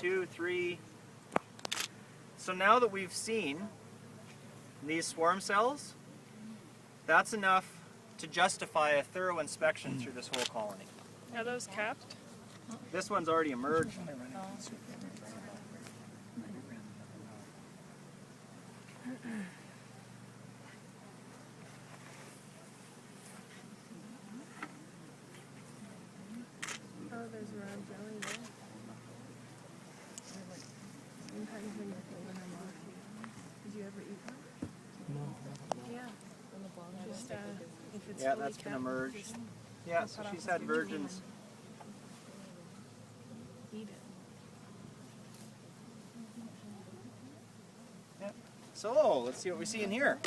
2, 3. So now that we've seen these swarm cells, that's enough to justify a thorough inspection through this whole colony. Are those capped? This one's already emerged. Oh, there's round jelly there. Sometimes when you're holding them off, did you ever eat one? No. Yeah. Just if it's Yeah, fully that's been capped, emerged. just Yeah, so cut off she's the had skin virgins. and eat it. Yeah. So let's see what we see in here.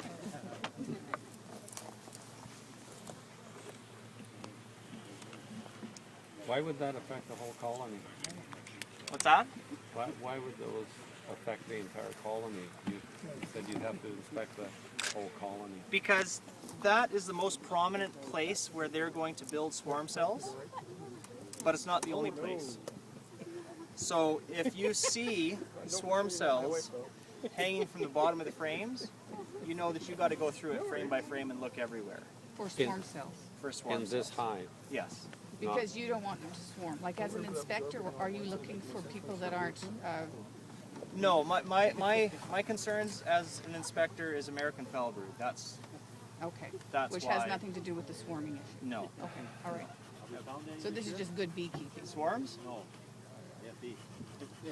Why would that affect the whole colony? What's that? Why would those affect the entire colony? You said you'd have to inspect the whole colony. Because that is the most prominent place where they're going to build swarm cells, but it's not the only place. So if you see swarm cells hanging from the bottom of the frames, you know that you've got to go through it frame by frame and look everywhere For swarm cells. for swarm In cells. this hive? Yes. Because you don't want them to swarm. Like as an inspector, are you looking for people that aren't, No, my concerns as an inspector is American foul brood. That's That's which why. has nothing to do with the swarming issue? No. Okay, all right. So this is just good beekeeping? Swarms? No.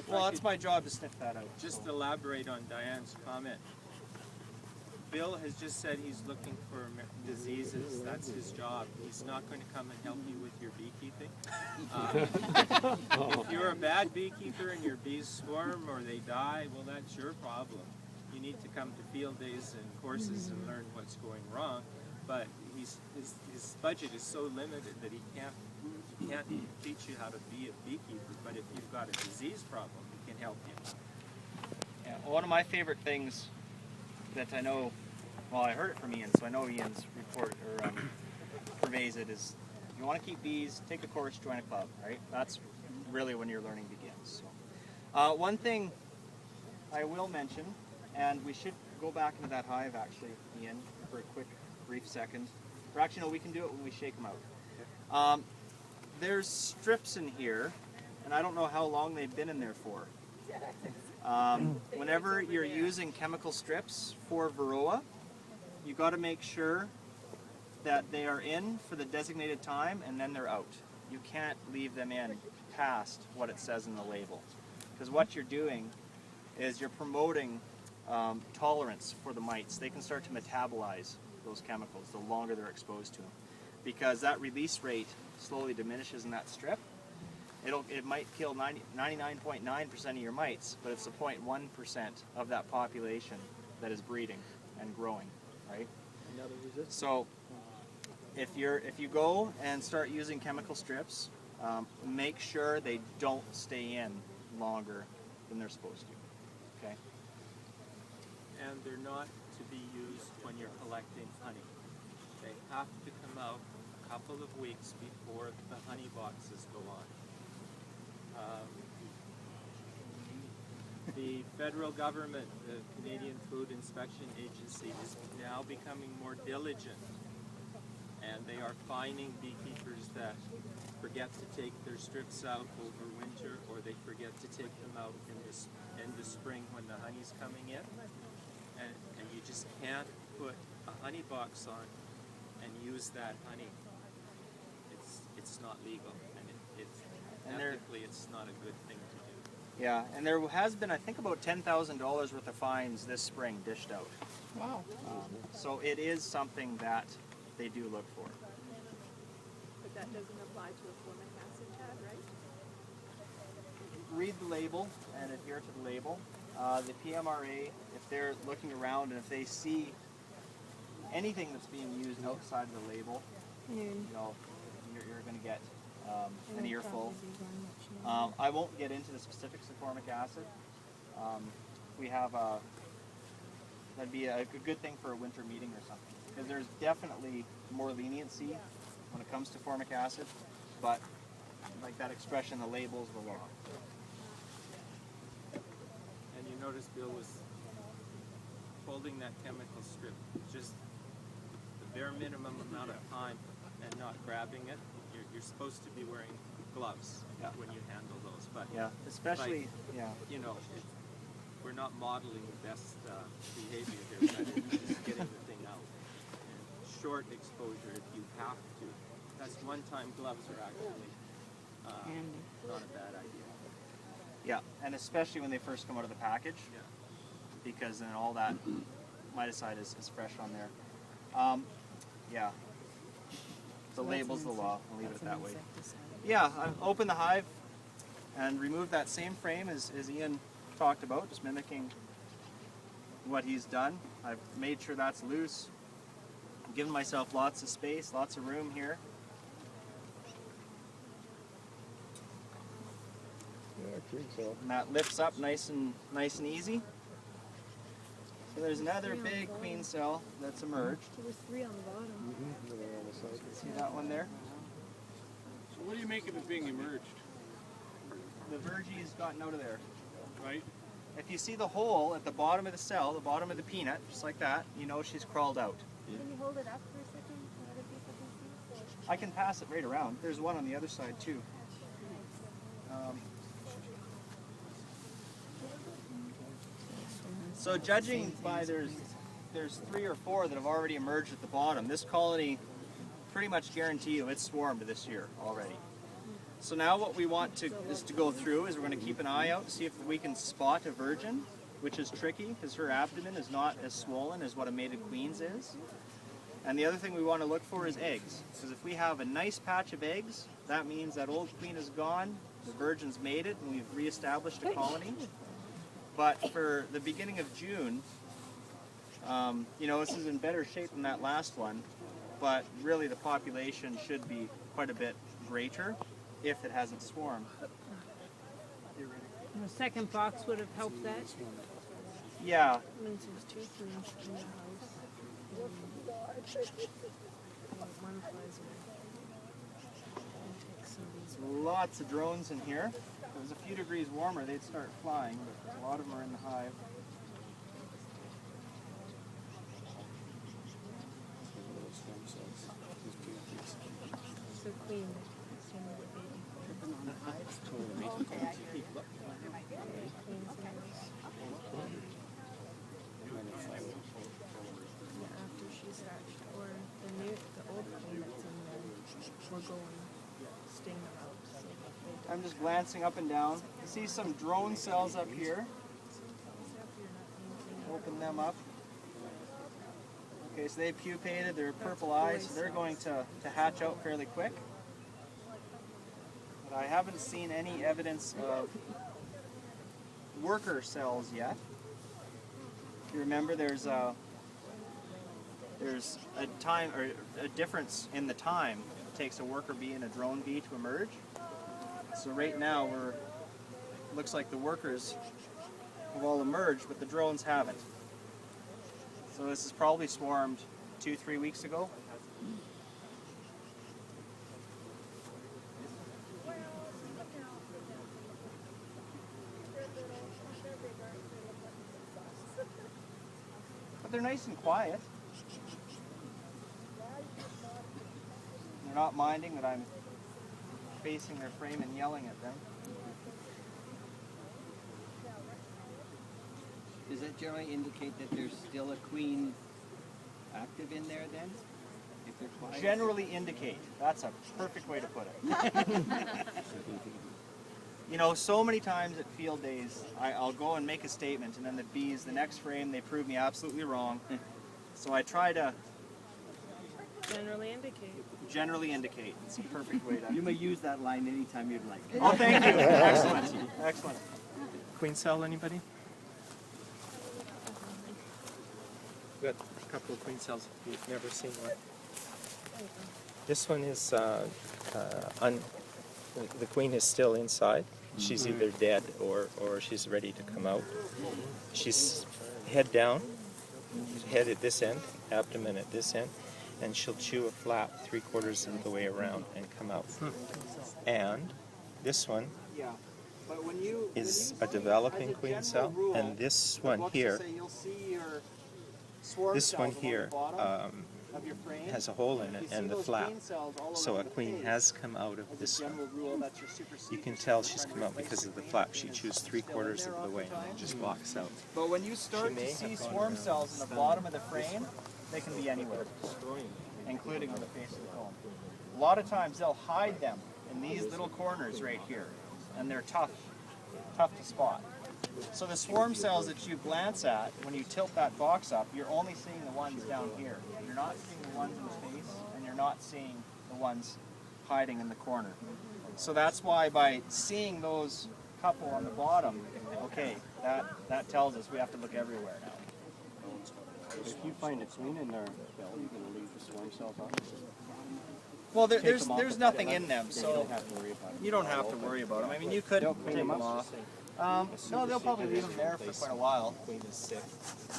Well, that's my job to sniff that out. Just elaborate on Diane's comment. Bill has just said he's looking for diseases. That's his job. He's not going to come and help you with your beekeeping. If you're a bad beekeeper and your bees swarm or they die, well, that's your problem. You need to come to field days and courses and learn what's going wrong. But his budget is so limited that he can't teach you how to be a beekeeper. But if you've got a disease problem, he can help you. Yeah, one of my favorite things that I know, well, I heard it from Ian, so I know Ian's report or purveys it, is you want to keep bees, take a course, join a club, right? That's really when your learning begins. So, one thing I will mention, and we should go back into that hive actually, Ian, for a quick, brief second. Or actually, no, we can do it when we shake them out. There's strips in here, and I don't know how long they've been in there for. Whenever you're using chemical strips for Varroa, you got to make sure that they are in for the designated time and then they're out. You can't leave them in past what it says in the label, because what you're doing is you're promoting tolerance for the mites. They can start to metabolize those chemicals the longer they're exposed to them, because that release rate slowly diminishes in that strip. It might kill 99.9% of your mites, but it's the 0.1% of that population that is breeding and growing, right? So if you go and start using chemical strips, make sure they don't stay in longer than they're supposed to. Okay. And they're not to be used when you're collecting honey. They have to come out a couple of weeks before the honey boxes go on. The federal government, the Canadian Food Inspection Agency, is now becoming more diligent, and they are fining beekeepers that forget to take their strips out over winter, or they forget to take them out in the spring when the honey's coming in, and you just can't put a honey box on and use that honey. It's not legal, and ethically it's not a good thing to do. Yeah, and there has been, I think, about $10,000 worth of fines this spring dished out. Wow. So it is something that they do look for. But that doesn't apply to a formic acid tag, right? Read the label and adhere to the label. The PMRA, if they're looking around and if they see anything that's being used outside of the label, you know, you're going to get an earful. I won't get into the specifics of formic acid. We have that'd be a good thing for a winter meeting or something, because there's definitely more leniency when it comes to formic acid, but like that expression, the label's the law. noticed Bill was holding that chemical strip just the bare minimum amount of time and not grabbing it. You're supposed to be wearing gloves when you handle those, but especially you know, we're not modeling the best behavior here, but it's just getting the thing out. And short exposure if you have to. That's one-time gloves are actually not a bad idea. Yeah, and especially when they first come out of the package, because then all that miticide is fresh on there. Yeah, the label's the law. I'll leave it that way. Yeah, open the hive and remove that same frame as Ian talked about, just mimicking what he's done. I've made sure that's loose. I'm giving myself lots of space, lots of room here. Yeah, I think so. And that lifts up nice and easy. So there's another big queen cell that's emerged. There was 3 on the bottom. See that one there? So what do you make of it being emerged? The Virgie's gotten out of there. Right? If you see the hole at the bottom of the cell, the bottom of the peanut, just like that, you know she's crawled out. Can you hold it up for a second so other people can see? I can pass it right around. There's one on the other side too. So judging by there's 3 or 4 that have already emerged at the bottom. This colony, pretty much guarantee you, it's swarmed this year already. So now what we want to go through is we're going to keep an eye out to see if we can spot a virgin, which is tricky because her abdomen is not as swollen as what a mated queen's is. And the other thing we want to look for is eggs, because if we have a nice patch of eggs, that means that old queen is gone, the virgin's mated, and we've reestablished a colony. But for the beginning of June, you know, this is in better shape than that last one, but really the population should be quite a bit greater if it hasn't swarmed. The second box would have helped that. Yeah, Means there's 2 queens in the house. One flies away. And takes some of these. lots of drones in here. If it was a few degrees warmer, they'd start flying, but a lot of them are in the hive. So queen. Same with the baby. After she's hatched, or the old queen that's in there, we're going sting them out. So that they I'm just glancing up and down. You see some drone cells up here. Open them up. Okay, so they pupated, they're purple eyes, so they're going to hatch out fairly quick. But I haven't seen any evidence of worker cells yet. If you remember, there's a time or a difference in the time it takes a worker bee and a drone bee to emerge. So right now looks like the workers have all emerged, but the drones haven't. So this is probably swarmed 2-3 weeks ago. But they're nice and quiet. They're not minding that I'm facing their frame and yelling at them. Does that generally indicate that there's still a queen active in there then? If they're quiet? Generally indicate. That's a perfect way to put it. You know, so many times at field days, I'll go and make a statement, and then the bees, the next frame, they prove me absolutely wrong. So I try to generally indicate. generally indicate. It's a perfect way to... You may use that line anytime you'd like. Oh, thank you. Excellent. Excellent. Queen cell, anybody? Got a couple of queen cells if you've never seen one. This one is the queen is still inside. She's either dead or she's ready to come out. She's head down, head at this end, abdomen at this end, and she'll chew a flap 3/4 of the way around and come out. And this one Yeah. But when you is when a you developing as a queen general cell, rule, and this the one books will here, say you'll see your swarm this one cells along here the bottom of your frame. has a hole in You it see and the those flap. queen cells all So a around the queen face. has come out of As this a general one. rule, that's your supersedure. You can So tell you're she's trying to come out replace because the of the queen. flap. The She queen is chews still in 3/4 there of the way and then oftentimes. just walks out. But when you start may to see have gone swarm around cells in the some bottom of the frame, they can be anywhere, including on the face of the comb. A lot of times they'll hide them in these little corners right here, and they're tough to spot. So the swarm cells that you glance at, when you tilt that box up, you're only seeing the ones down here. You're not seeing the ones in the face, and you're not seeing the ones hiding in the corner. So that's why by seeing those couple on the bottom, okay, that tells us we have to look everywhere now. If you find a queen in there, Bill, you're going to leave the swarm cells on? Well, Take there's them off there's the nothing frame. in them, You so don't have to worry about it. you don't have to worry about them. I mean, you could They'll take clean them them up. off. No, they'll probably leave them there for quite a while.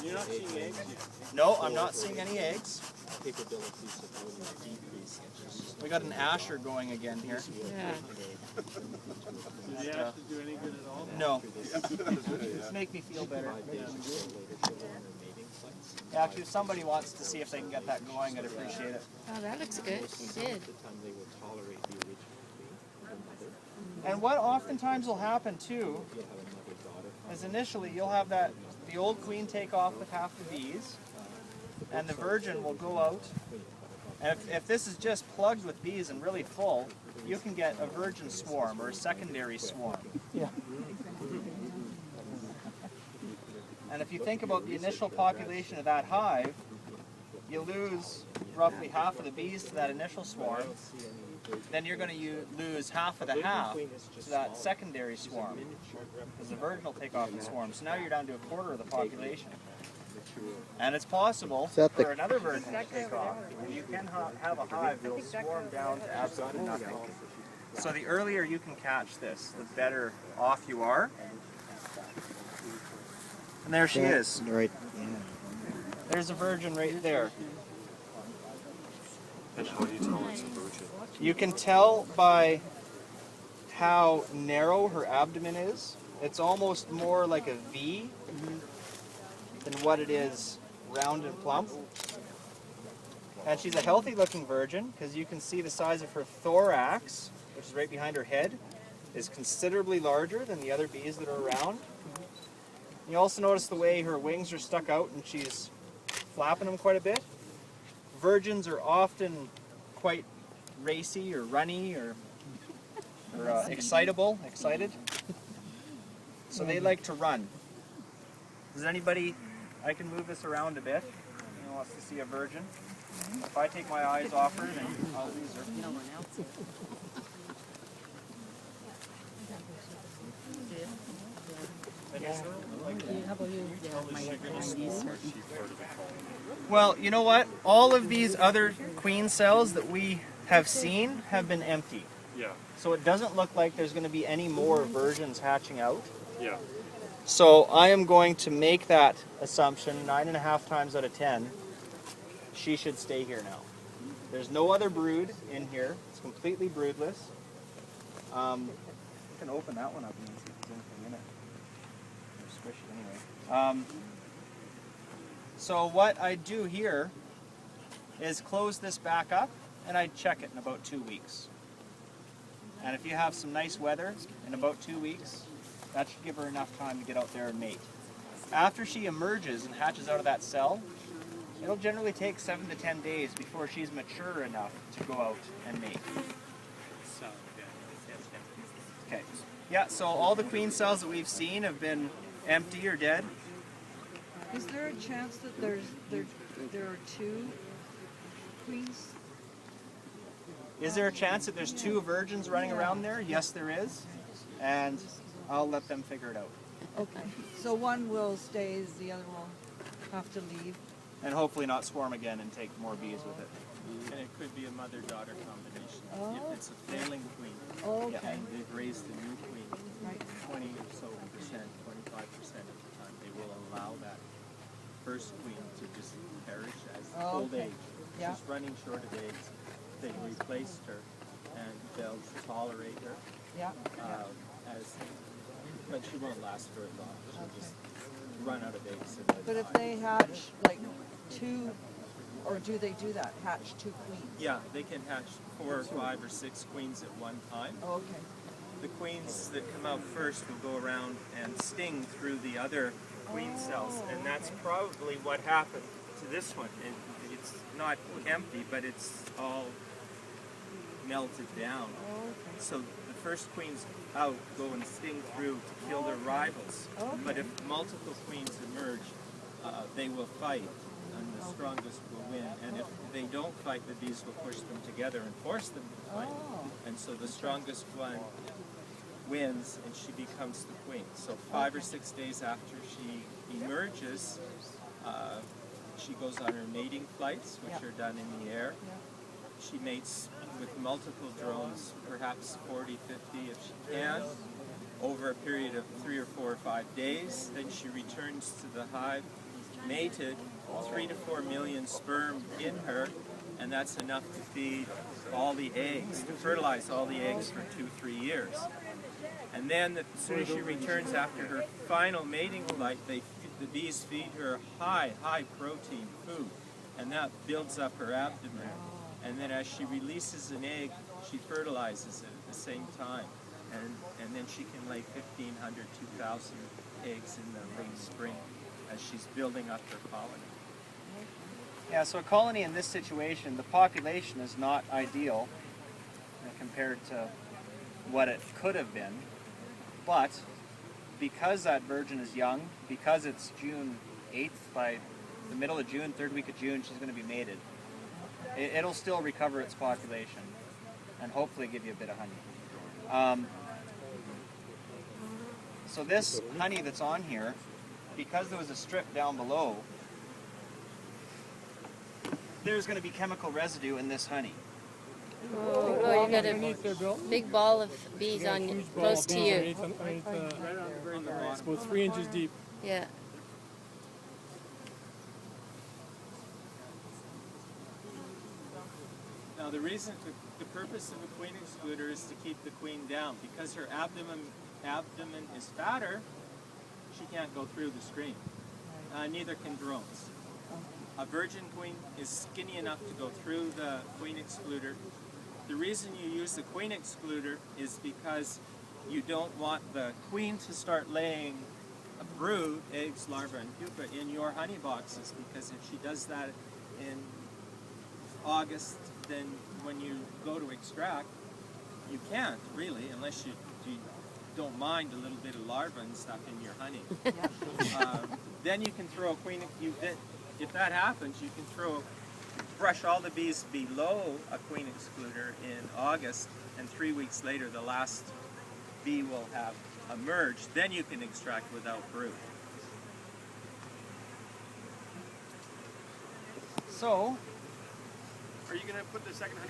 You're not seeing eggs yet. No, I'm not seeing any eggs. capabilities of only decrease. We got an Asher going again here. Yeah. Did the ashes do any good at all? No. Make me feel better. Actually, if somebody wants to see if they can get that going, I'd appreciate it. Oh, that looks good. You did. And what oftentimes will happen too is initially you'll have the old queen take off with half the bees, and the virgin will go out. And if this is just plugged with bees and really full, you can get a virgin swarm or a secondary swarm. Yeah. And if you think about the initial population of that hive, you lose roughly half of the bees to that initial swarm. Then you're going to lose half of the half to that secondary swarm, because the virgin will take off the swarm. So now you're down to a quarter of the population. And it's possible for another virgin to take off. You can have a hive that will swarm down to absolutely nothing. So the earlier you can catch this, the better off you are. And there she is. Right. Yeah. There's a virgin right there. And how do you tell it's a virgin? You can tell by how narrow her abdomen is. It's almost more like a V than what it is round and plump. And she's a healthy looking virgin because you can see the size of her thorax, which is right behind her head, is considerably larger than the other bees that are around. You also notice the way her wings are stuck out and she's flapping them quite a bit. Virgins are often quite racy or runny or excited. So they like to run. Does anybody, I can move this around a bit, who wants to see a virgin? If I take my eyes off her, then I'll lose her. No one else. How about you? Well, you know what? All of these other queen cells that we have seen have been empty. Yeah, So it doesn't look like there's going to be any more virgins hatching out. yeah. So I am going to make that assumption 9.5 times out of 10. She should stay here now. There's no other brood in here. It's completely broodless. You can open that one up and see if there's anything in it. Or squish it anyway. So what I do here is close this back up and I check it in about 2 weeks. And if you have some nice weather in about 2 weeks, that should give her enough time to get out there and mate. After she emerges and hatches out of that cell, it'll generally take 7 to 10 days before she's mature enough to go out and mate. Okay. Yeah, so all the queen cells that we've seen have been empty or dead. Is there a chance that there are two queens? Is there a chance that there's 2 virgins running around there? Yes, there is. And I'll let them figure it out. Okay. So one will stay, the other will have to leave. And hopefully not swarm again and take more bees with it. And it could be a mother-daughter combination. Oh. If it's a failing queen, Okay. and they've raised a new queen, Right. 20 or so percent, 25% of the time, they will allow that first queen to just perish as Oh, old okay. age. Yeah. She's running short of eggs. They replaced her, and they'll tolerate her Yeah. as But she won't last very long. She'll Okay. just run out of eggs and then But if die. they hatch like 2, or do they do that? Hatch 2 queens? Yeah, they can hatch 4 or 5 or 6 queens at one time. Oh, okay. The queens that come out first will go around and sting through the other queen cells, and that's probably what happened to this one. It's not empty, but it's all melted down. So the first queens out go and sting through to kill their rivals. But if multiple queens emerge, they will fight, and the strongest will win. And if they don't fight, the bees will push them together and force them to fight. And so the strongest one wins, and she becomes the queen. So 5 or 6 days after she emerges, she goes on her mating flights, which are done in the air. She mates with multiple drones, perhaps 40, 50 if she can, over a period of 3 or 4 or 5 days. Then she returns to the hive, mated, 3 to 4 million sperm in her, and that's enough to feed all the eggs, to fertilize all the eggs for 2-3 years. And then as soon as she returns after her final mating flight, the bees feed her high protein food, and that builds up her abdomen. And then as she releases an egg, she fertilizes it at the same time. And then she can lay 1,500, 2,000 eggs in the late spring as she's building up her colony. Yeah, so a colony in this situation, the population is not ideal compared to what it could have been. But because that virgin is young, because it's June 8th, by the middle of June, 3rd week of June, she's going to be mated. It'll still recover its population and hopefully give you a bit of honey. So this honey that's on here, because there was a strip down below, there's going to be chemical residue in this honey. Oh, you got a big ball of bees on close to you. It's about 3 inches deep. Yeah. Now the reason, the purpose of a queen excluder is to keep the queen down. Because her abdomen is fatter, she can't go through the screen. Neither can drones. A virgin queen is skinny enough to go through the queen excluder. The reason you use the queen excluder is because you don't want the queen to start laying a brood, eggs, larvae, and pupa in your honey boxes, because if she does that in August, then when you go to extract, you can't really, unless you don't mind a little bit of larva and stuff in your honey. Then you can throw a queen, if that happens, you can brush all the bees below a queen excluder in August, and 3 weeks later the last bee will have emerged. Then you can extract without brood. So, Are you going to put the second honey